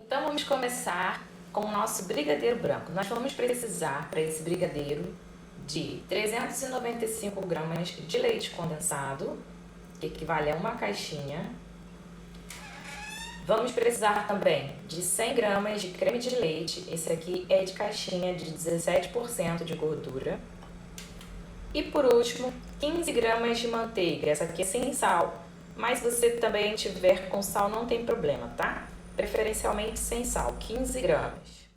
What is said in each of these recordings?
Então vamos começar com o nosso brigadeiro branco. Nós vamos precisar para esse brigadeiro de 395 gramas de leite condensado, que equivale a uma caixinha. Vamos precisar também de 100 gramas de creme de leite, esse aqui é de caixinha de 17% de gordura. E por último, 15 gramas de manteiga, essa aqui é sem sal, mas se você também tiver com sal não tem problema, tá? Preferencialmente sem sal, 15 gramas.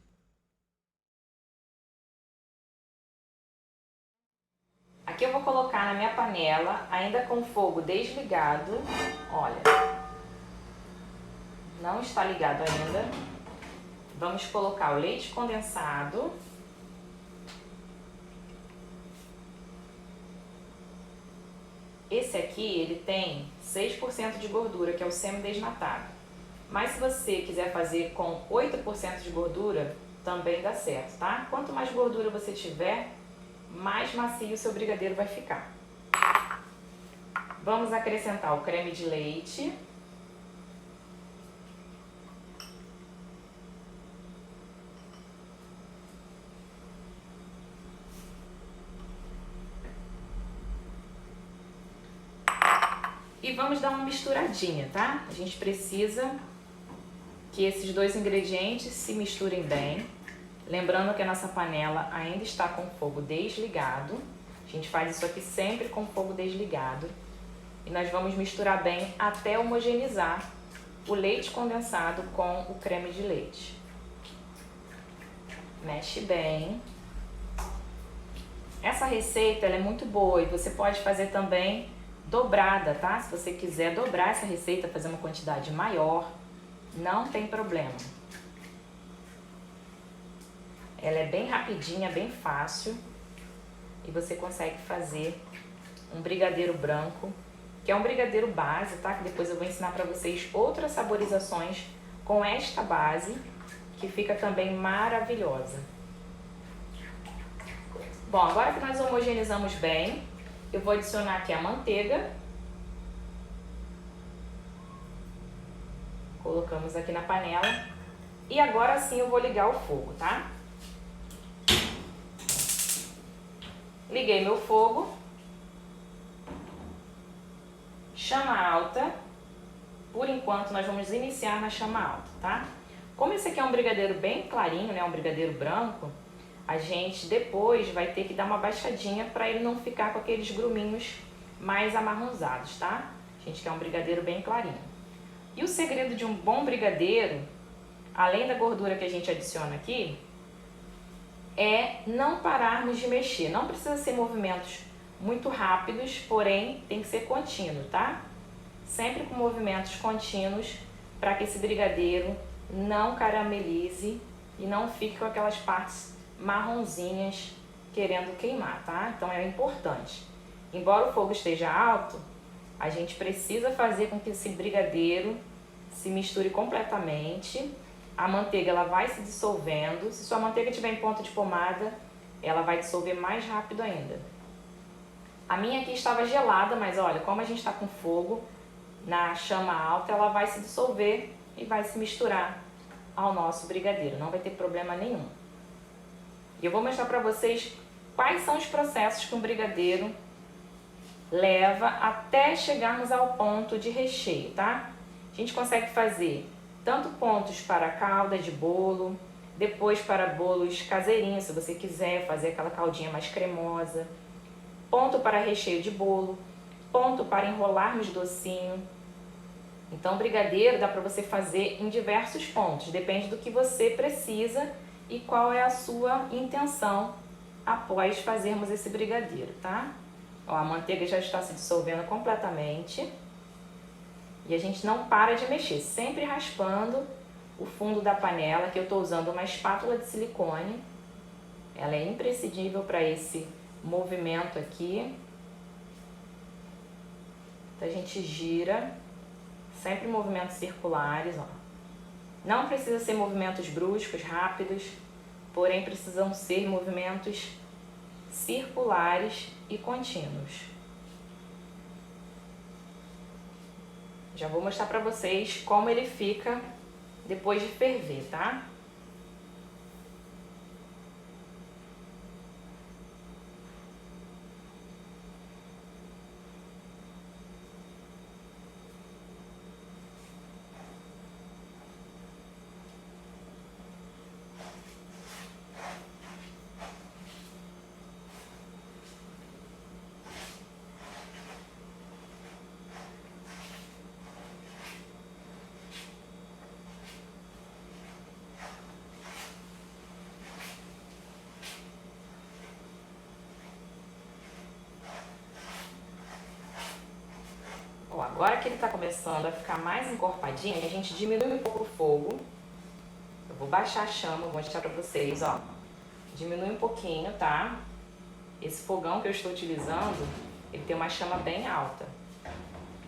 Aqui eu vou colocar na minha panela, ainda com o fogo desligado, olha, não está ligado ainda. Vamos colocar o leite condensado. Esse aqui, ele tem 6% de gordura, que é o semi-desnatado. Mas se você quiser fazer com 8% de gordura, também dá certo, tá? Quanto mais gordura você tiver, mais macio o seu brigadeiro vai ficar. Vamos acrescentar o creme de leite. E vamos dar uma misturadinha, tá? A gente precisa que esses dois ingredientes se misturem bem. Lembrando que a nossa panela ainda está com o fogo desligado. A gente faz isso aqui sempre com o fogo desligado. E nós vamos misturar bem até homogeneizar o leite condensado com o creme de leite. Mexe bem. Essa receita ela é muito boa e você pode fazer também dobrada, tá? Se você quiser dobrar essa receita, fazer uma quantidade maior, não tem problema. Ela é bem rapidinha, bem fácil e você consegue fazer um brigadeiro branco, que é um brigadeiro base, tá? Que depois eu vou ensinar para vocês outras saborizações com esta base, que fica também maravilhosa. Bom, agora que nós homogeneizamos bem, eu vou adicionar aqui a manteiga. Colocamos aqui na panela. E agora sim eu vou ligar o fogo, tá? Liguei meu fogo. Chama alta. Por enquanto nós vamos iniciar na chama alta, tá? Como esse aqui é um brigadeiro bem clarinho, né? Um brigadeiro branco, a gente depois vai ter que dar uma baixadinha para ele não ficar com aqueles gruminhos mais amarronzados, tá? A gente quer um brigadeiro bem clarinho. E o segredo de um bom brigadeiro, além da gordura que a gente adiciona aqui, é não pararmos de mexer. Não precisa ser movimentos muito rápidos, porém tem que ser contínuo, tá? Sempre com movimentos contínuos para que esse brigadeiro não caramelize e não fique com aquelas partes marronzinhas querendo queimar, tá? Então é importante. Embora o fogo esteja alto, a gente precisa fazer com que esse brigadeiro se misture completamente. A manteiga ela vai se dissolvendo. Se sua manteiga estiver em ponto de pomada, ela vai dissolver mais rápido ainda. A minha aqui estava gelada, mas olha, como a gente está com fogo na chama alta, ela vai se dissolver e vai se misturar ao nosso brigadeiro. Não vai ter problema nenhum. E eu vou mostrar para vocês quais são os processos que um brigadeiro leva até chegarmos ao ponto de recheio, tá? A gente consegue fazer tanto pontos para calda de bolo, depois para bolos caseirinhos, se você quiser fazer aquela caldinha mais cremosa, ponto para recheio de bolo, ponto para enrolarmos docinho. Então, brigadeiro dá para você fazer em diversos pontos, depende do que você precisa e qual é a sua intenção após fazermos esse brigadeiro, tá? Ó, a manteiga já está se dissolvendo completamente e a gente não para de mexer, sempre raspando o fundo da panela, que eu estou usando uma espátula de silicone. Ela é imprescindível para esse movimento aqui. Então a gente gira, sempre movimentos circulares, ó. Não precisa ser movimentos bruscos, rápidos, porém precisam ser movimentos circulares e contínuos. Já vou mostrar para vocês como ele fica depois de ferver, tá? Ó, agora que ele tá começando a ficar mais encorpadinho, a gente diminui um pouco o fogo. Eu vou baixar a chama, vou mostrar pra vocês, ó. Diminui um pouquinho, tá? Esse fogão que eu estou utilizando, ele tem uma chama bem alta.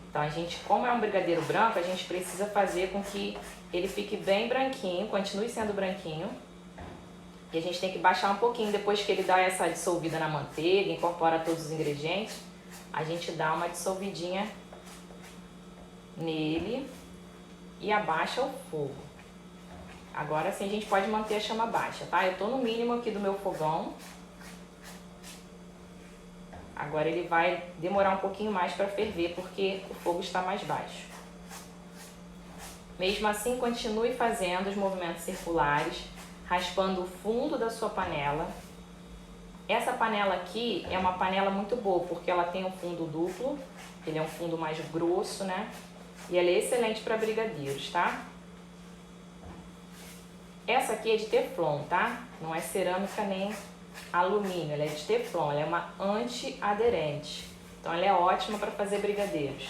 Então a gente, como é um brigadeiro branco, a gente precisa fazer com que ele fique bem branquinho, continue sendo branquinho. E a gente tem que baixar um pouquinho depois que ele dá essa dissolvida na manteiga, incorpora todos os ingredientes. A gente dá uma dissolvidinha nele e abaixa o fogo. Agora sim a gente pode manter a chama baixa, tá? Eu tô no mínimo aqui do meu fogão. Agora ele vai demorar um pouquinho mais para ferver porque o fogo está mais baixo. Mesmo assim, continue fazendo os movimentos circulares, raspando o fundo da sua panela. Essa panela aqui é uma panela muito boa porque ela tem um fundo duplo, ele é um fundo mais grosso, né? E ela é excelente para brigadeiros, tá? Essa aqui é de teflon, tá? Não é cerâmica nem alumínio, ela é de teflon, ela é uma anti-aderente. Então ela é ótima para fazer brigadeiros.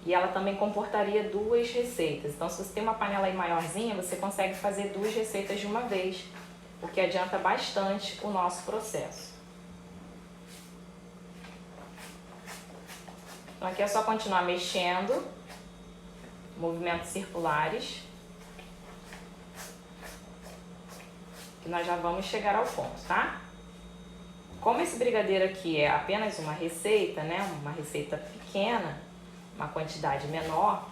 E ela também comportaria 2 receitas. Então se você tem uma panela aí maiorzinha, você consegue fazer 2 receitas de uma vez, o que adianta bastante o nosso processo. Então aqui é só continuar mexendo, movimentos circulares, que nós já vamos chegar ao ponto, tá? Como esse brigadeiro aqui é apenas uma receita, né, uma receita pequena, uma quantidade menor,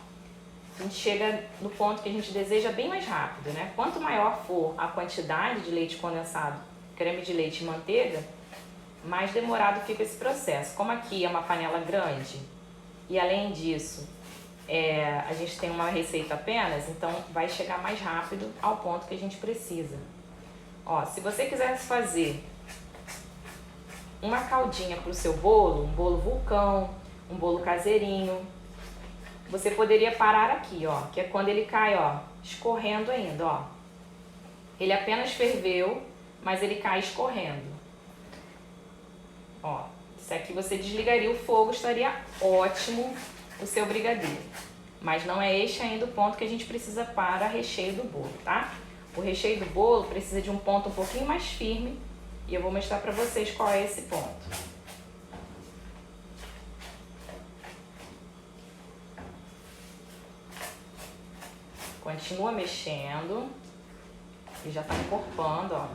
a gente chega no ponto que a gente deseja bem mais rápido, né? Quanto maior for a quantidade de leite condensado, creme de leite e manteiga, mais demorado fica esse processo. Como aqui é uma panela grande e além disso a gente tem uma receita apenas, então vai chegar mais rápido ao ponto que a gente precisa. Ó, se você quisesse fazer uma caldinha para o seu bolo, um bolo vulcão, um bolo caseirinho, você poderia parar aqui, ó, que é quando ele cai, ó, escorrendo ainda, ó. Ele apenas ferveu, mas ele cai escorrendo. Ó, isso aqui você desligaria o fogo, estaria ótimo o seu brigadeiro. Mas não é este ainda o ponto que a gente precisa para recheio do bolo, tá? O recheio do bolo precisa de um ponto um pouquinho mais firme e eu vou mostrar para vocês qual é esse ponto. Continua mexendo e já tá encorpando, ó.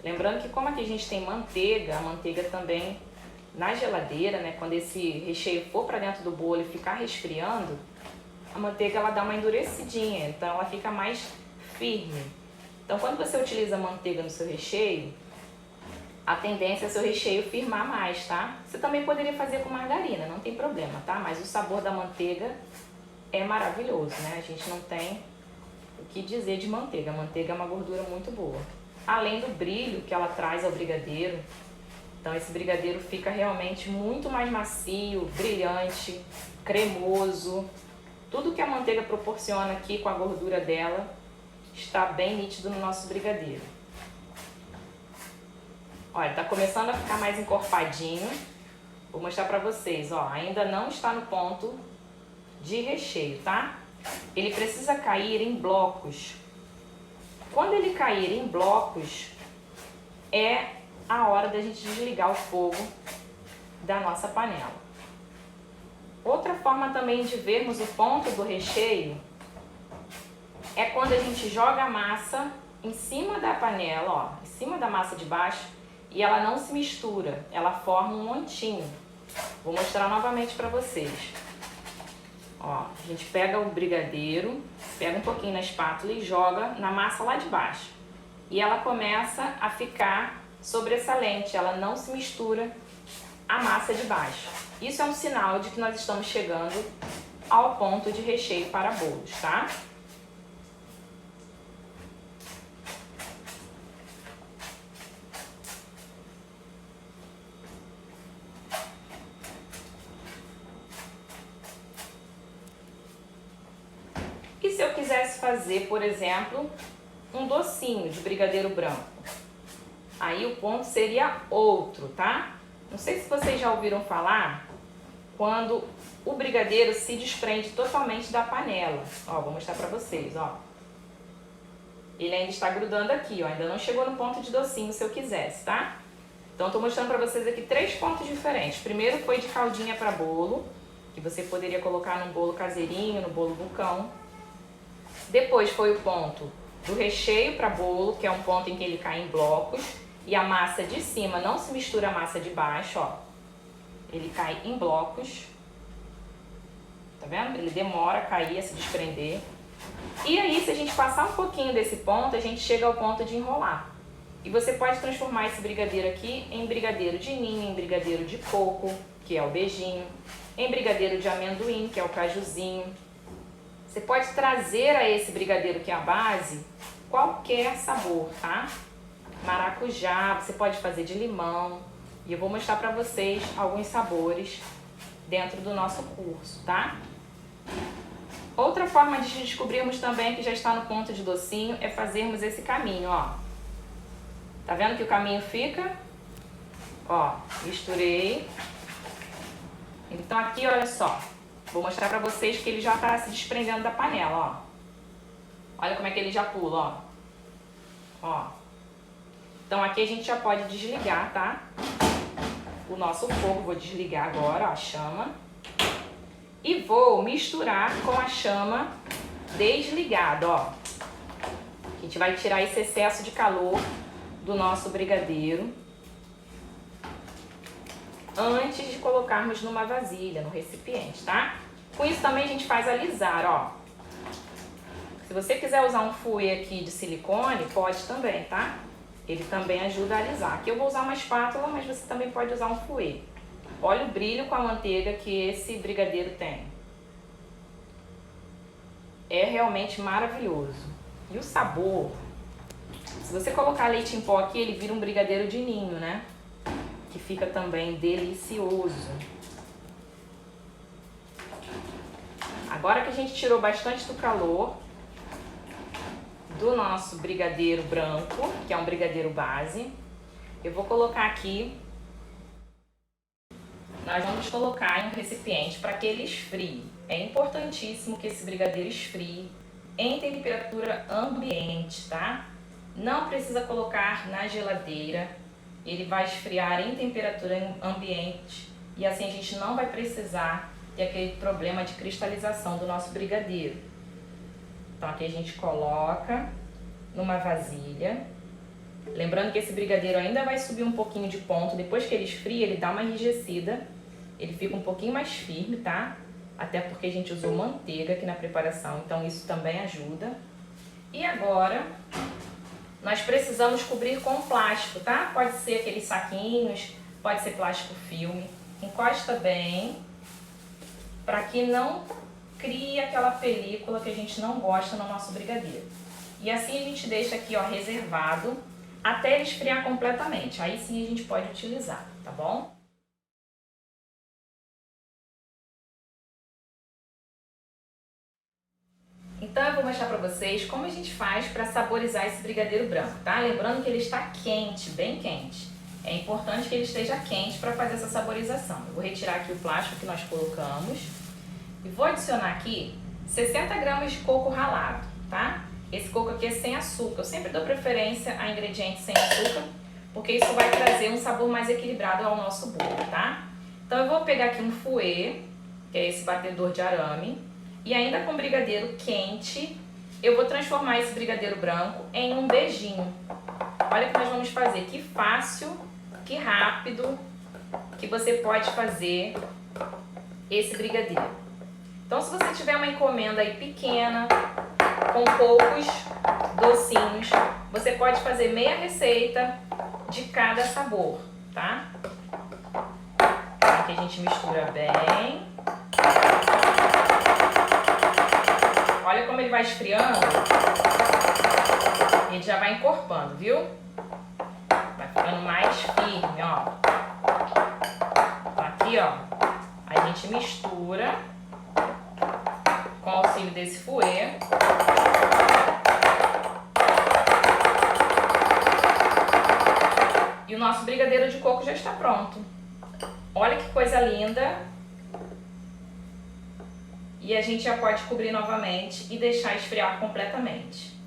Lembrando que como aqui a gente tem manteiga, a manteiga também na geladeira, né, quando esse recheio for para dentro do bolo e ficar resfriando, a manteiga ela dá uma endurecidinha, então ela fica mais firme. Então quando você utiliza manteiga no seu recheio, a tendência é o seu recheio firmar mais, tá? Você também poderia fazer com margarina, não tem problema, tá? Mas o sabor da manteiga é maravilhoso, né? A gente não tem o que dizer de manteiga. A manteiga é uma gordura muito boa. Além do brilho que ela traz ao brigadeiro. Então esse brigadeiro fica realmente muito mais macio, brilhante, cremoso. Tudo que a manteiga proporciona aqui com a gordura dela está bem nítido no nosso brigadeiro. Olha, tá começando a ficar mais encorpadinho. Vou mostrar pra vocês, ó. Ainda não está no ponto de recheio, tá? Ele precisa cair em blocos. Quando ele cair em blocos, é a hora da gente desligar o fogo da nossa panela. Outra forma também de vermos o ponto do recheio é quando a gente joga a massa em cima da panela, ó, em cima da massa de baixo, e ela não se mistura, ela forma um montinho. Vou mostrar novamente para vocês. Ó, a gente pega o brigadeiro, pega um pouquinho na espátula e joga na massa lá de baixo. E ela começa a ficar sobressalente, ela não se mistura à massa de baixo. Isso é um sinal de que nós estamos chegando ao ponto de recheio para bolos, tá? E se eu quisesse fazer, por exemplo, um docinho de brigadeiro branco? Aí o ponto seria outro, tá? Não sei se vocês já ouviram falar quando o brigadeiro se desprende totalmente da panela. Ó, vou mostrar pra vocês, ó. Ele ainda está grudando aqui, ó. Ainda não chegou no ponto de docinho se eu quisesse, tá? Então eu tô mostrando pra vocês aqui 3 pontos diferentes. Primeiro foi de caldinha pra bolo, que você poderia colocar num bolo caseirinho, no bolo vulcão. Depois foi o ponto do recheio para bolo, que é um ponto em que ele cai em blocos e a massa de cima não se mistura à massa de baixo, ó. Ele cai em blocos. Tá vendo? Ele demora a cair, a se desprender. E aí, se a gente passar um pouquinho desse ponto, a gente chega ao ponto de enrolar. E você pode transformar esse brigadeiro aqui em brigadeiro de ninho, em brigadeiro de coco, que é o beijinho, em brigadeiro de amendoim, que é o cajuzinho. Você pode trazer a esse brigadeiro que é a base qualquer sabor, tá? Maracujá, você pode fazer de limão. E eu vou mostrar pra vocês alguns sabores dentro do nosso curso, tá? Outra forma de descobrirmos também que já está no ponto de docinho é fazermos esse caminho, ó. Tá vendo que o caminho fica? Ó, misturei. Então aqui, olha só. Vou mostrar pra vocês que ele já tá se desprendendo da panela, ó. Olha como é que ele já pula, ó. Ó. Então aqui a gente já pode desligar, tá? O nosso fogo, vou desligar agora, ó, a chama. E vou misturar com a chama desligada, ó. A gente vai tirar esse excesso de calor do nosso brigadeiro antes de colocarmos numa vasilha, no recipiente, tá? Com isso também a gente faz alisar, ó. Se você quiser usar um fouet aqui de silicone, pode também, tá? Ele também ajuda a alisar. Aqui eu vou usar uma espátula, mas você também pode usar um fouet. Olha o brilho com a manteiga que esse brigadeiro tem. É realmente maravilhoso. E o sabor, se você colocar leite em pó aqui, ele vira um brigadeiro de ninho, né? Que fica também delicioso. Agora que a gente tirou bastante do calor do nosso brigadeiro branco, que é um brigadeiro base, eu vou colocar aqui. Nós vamos colocar em um recipiente para que ele esfrie. É importantíssimo que esse brigadeiro esfrie em temperatura ambiente, tá? Não precisa colocar na geladeira. Ele vai esfriar em temperatura ambiente e assim a gente não vai precisar ter aquele problema de cristalização do nosso brigadeiro. Então aqui a gente coloca numa vasilha. Lembrando que esse brigadeiro ainda vai subir um pouquinho de ponto. Depois que ele esfria, ele dá uma enrijecida. Ele fica um pouquinho mais firme, tá? Até porque a gente usou manteiga aqui na preparação, então isso também ajuda. E agora, nós precisamos cobrir com plástico, tá? Pode ser aqueles saquinhos, pode ser plástico filme. Encosta bem, para que não crie aquela película que a gente não gosta no nosso brigadeiro. E assim a gente deixa aqui, ó, reservado até ele esfriar completamente. Aí sim a gente pode utilizar, tá bom? Então eu vou mostrar pra vocês como a gente faz para saborizar esse brigadeiro branco, tá? Lembrando que ele está quente, bem quente. É importante que ele esteja quente para fazer essa saborização. Eu vou retirar aqui o plástico que nós colocamos e vou adicionar aqui 60 gramas de coco ralado, tá? Esse coco aqui é sem açúcar. Eu sempre dou preferência a ingredientes sem açúcar, porque isso vai trazer um sabor mais equilibrado ao nosso bolo, tá? Então eu vou pegar aqui um fouet, que é esse batedor de arame, e ainda com brigadeiro quente, eu vou transformar esse brigadeiro branco em um beijinho. Olha o que nós vamos fazer, que fácil que rápido que você pode fazer esse brigadeiro. Então, se você tiver uma encomenda aí pequena, com poucos docinhos, você pode fazer meia receita de cada sabor, tá? Aqui a gente mistura bem. Olha como ele vai esfriando. Ele já vai encorpando, viu? Vai ficando mais firme, ó. Aqui, ó. A gente mistura com o auxílio desse fouet. E o nosso brigadeiro de coco já está pronto. Olha que coisa linda. E a gente já pode cobrir novamente e deixar esfriar completamente.